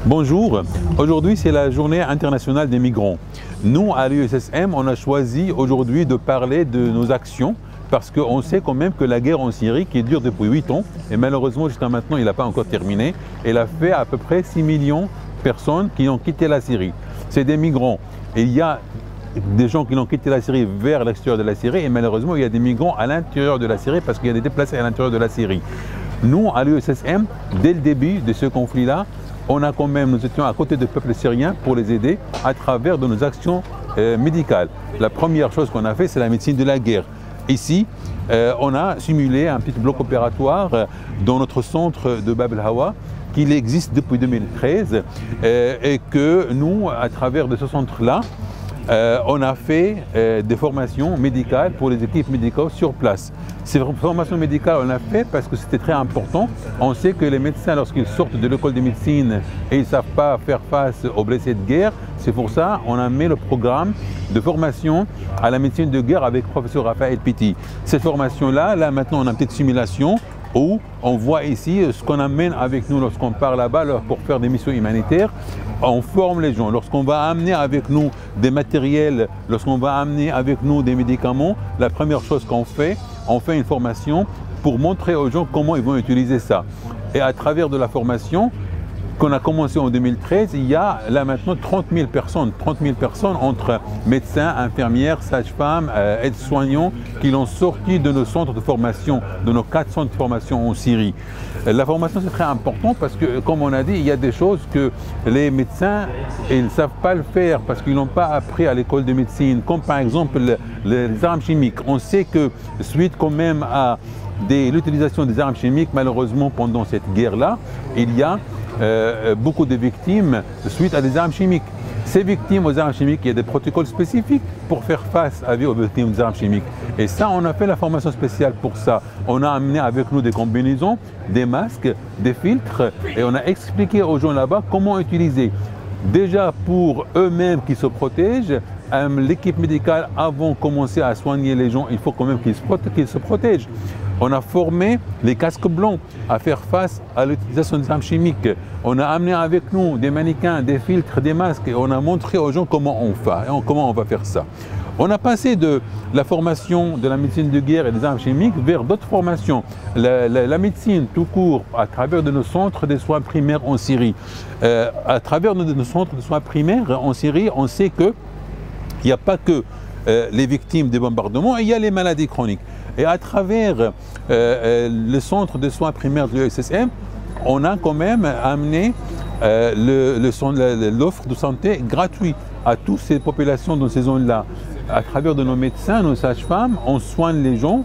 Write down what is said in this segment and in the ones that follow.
Bonjour, aujourd'hui c'est la journée internationale des migrants. Nous à l'USSM, on a choisi aujourd'hui de parler de nos actions parce qu'on sait quand même que la guerre en Syrie qui dure depuis 8 ans et malheureusement jusqu'à maintenant il n'a pas encore terminé, elle a fait à peu près 6 millions de personnes qui ont quitté la Syrie. C'est des migrants et il y a des gens qui ont quitté la Syrie vers l'extérieur de la Syrie et malheureusement il y a des migrants à l'intérieur de la Syrie parce qu'il y a des déplacés à l'intérieur de la Syrie. Nous à l'USSM, dès le début de ce conflit-là, nous étions à côté du peuple syrien pour les aider à travers de nos actions médicales. La première chose qu'on a fait, c'est la médecine de la guerre. Ici, on a simulé un petit bloc opératoire dans notre centre de Bab el-Hawa, qui existe depuis 2013, et que nous, à travers de ce centre-là, on a fait des formations médicales pour les équipes médicales sur place. Ces formations médicales, on l'a fait parce que c'était très important. On sait que les médecins, lorsqu'ils sortent de l'école de médecine et ils ne savent pas faire face aux blessés de guerre, c'est pour ça qu'on a mis le programme de formation à la médecine de guerre avec le professeur Raphaël Petit. Cette formation-là, maintenant on a une petite simulation où on voit ici ce qu'on amène avec nous lorsqu'on part là-bas pour faire des missions humanitaires. On forme les gens. Lorsqu'on va amener avec nous des matériels, lorsqu'on va amener avec nous des médicaments, la première chose qu'on fait, on fait une formation pour montrer aux gens comment ils vont utiliser ça. Et à travers de la formation qu'on a commencé en 2013, il y a là maintenant 30 000 personnes entre médecins, infirmières, sages-femmes, aides-soignants qui l'ont sorti de nos centres de formation, de nos 4 centres de formation en Syrie. La formation c'est très important parce que, comme on a dit, il y a des choses que les médecins ils ne savent pas le faire parce qu'ils n'ont pas appris à l'école de médecine, comme par exemple les armes chimiques. On sait que suite quand même à l'utilisation des armes chimiques, malheureusement pendant cette guerre-là, il y a beaucoup de victimes suite à des armes chimiques. Ces victimes aux armes chimiques, il y a des protocoles spécifiques pour faire face aux victimes des armes chimiques. Et ça, on a fait la formation spéciale pour ça. On a amené avec nous des combinaisons, des masques, des filtres et on a expliqué aux gens là-bas comment utiliser. Déjà pour eux-mêmes qui se protègent, l'équipe médicale, avant de commencer à soigner les gens, il faut quand même qu'ils se protègent. On a formé les casques blancs à faire face à l'utilisation des armes chimiques. On a amené avec nous des mannequins, des filtres, des masques et on a montré aux gens comment on va faire ça. On a passé de la formation de la médecine de guerre et des armes chimiques vers d'autres formations. La médecine tout court à travers de nos centres de soins primaires en Syrie. À travers de nos centres de soins primaires en Syrie, on sait qu'il n'y a pas que les victimes des bombardements, il y a les maladies chroniques. Et à travers le centre de soins primaires de l'USSM, on a quand même amené l'offre de santé gratuite à toutes ces populations dans ces zones-là. À travers de nos médecins, nos sages-femmes, on soigne les gens.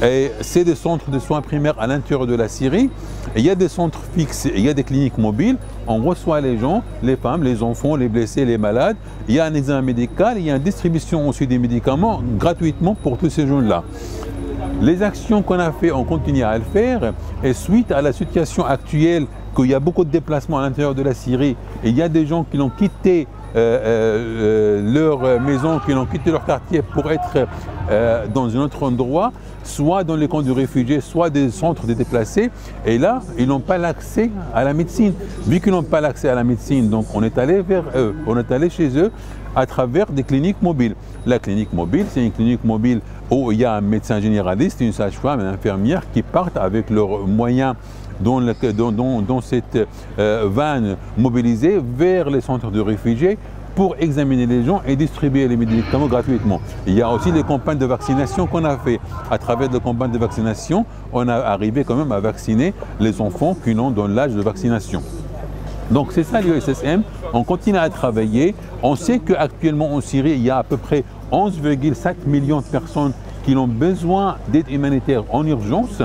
Et c'est des centres de soins primaires à l'intérieur de la Syrie. Et il y a des centres fixes, il y a des cliniques mobiles. On reçoit les gens, les femmes, les enfants, les blessés, les malades. Il y a un examen médical, il y a une distribution aussi des médicaments gratuitement pour tous ces gens-là. Les actions qu'on a fait, on continue à le faire. Et suite à la situation actuelle, qu'il y a beaucoup de déplacements à l'intérieur de la Syrie, et il y a des gens qui ont quitté leur maison, qui ont quitté leur quartier pour être dans un autre endroit, soit dans les camps de réfugiés, soit des centres de déplacés. Et là, ils n'ont pas l'accès à la médecine. Vu qu'ils n'ont pas l'accès à la médecine, donc on est allé vers eux, on est allé chez eux à travers des cliniques mobiles. La clinique mobile, c'est une clinique mobile où il y a un médecin généraliste, une sage-femme, une infirmière qui partent avec leurs moyens dans cette vanne mobilisée vers les centres de réfugiés pour examiner les gens et distribuer les médicaments gratuitement. Il y a aussi les campagnes de vaccination qu'on a fait. À travers des campagnes de vaccination, on a arrivé quand même à vacciner les enfants qui sont dans l'âge de vaccination. Donc c'est ça l'USSM, on continue à travailler. On sait qu'actuellement en Syrie, il y a à peu près 11,7 millions de personnes qui ont besoin d'aide humanitaire en urgence.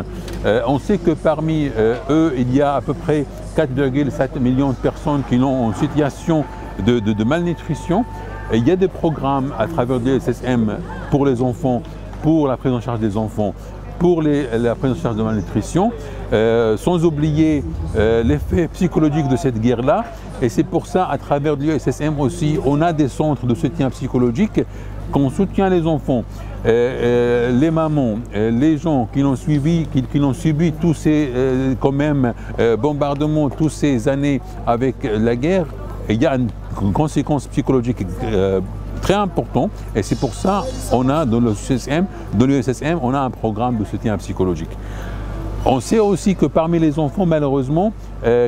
On sait que parmi eux, il y a à peu près 4,7 millions de personnes qui sont en situation de malnutrition. Et il y a des programmes à travers l'USSM pour les enfants, pour la prise en charge des enfants, pour la prise en charge de malnutrition, sans oublier l'effet psychologique de cette guerre-là. Et c'est pour ça, à travers l'USSM aussi, on a des centres de soutien psychologique qu'on soutient les enfants. les mamans, les gens qui l'ont suivi, qui l'ont subi tous ces quand même bombardements, toutes ces années avec la guerre, il y a une conséquence psychologique très importante, et c'est pour ça qu'on a dans l'USSM, on a un programme de soutien psychologique. On sait aussi que parmi les enfants, malheureusement,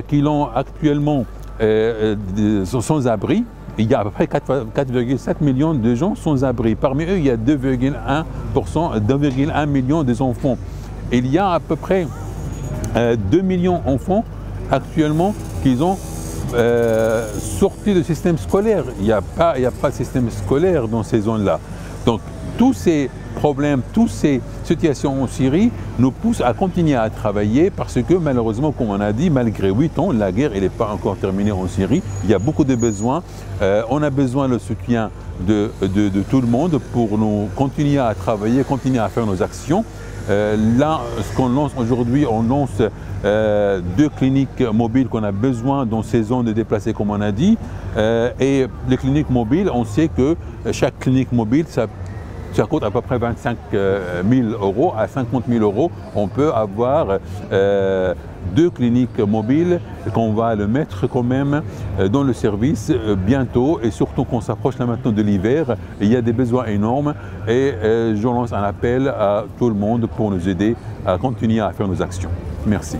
qui l'ont actuellement sans abri, il y a à peu près 4,7 millions de gens sans abri. Parmi eux, il y a 2,1 million des enfants. Il y a à peu près 2 millions d'enfants actuellement qui ont sorti du système scolaire. Il n'y a pas de système scolaire dans ces zones-là. Donc, tous ces problèmes, toutes ces situations en Syrie nous poussent à continuer à travailler parce que malheureusement, comme on a dit, malgré 8 ans, la guerre n'est pas encore terminée en Syrie. Il y a beaucoup de besoins. On a besoin du soutien de tout le monde pour nous continuer à travailler, continuer à faire nos actions. Là, ce qu'on lance aujourd'hui, on lance 2 cliniques mobiles qu'on a besoin dans ces zones de déplacés, comme on a dit. Et les cliniques mobiles, on sait que chaque clinique mobile, ça coûte à peu près 25 000 euros à 50 000 euros. On peut avoir 2 cliniques mobiles qu'on va le mettre quand même dans le service bientôt, et surtout qu'on s'approche là maintenant de l'hiver. Il y a des besoins énormes et je lance un appel à tout le monde pour nous aider à continuer à faire nos actions. Merci.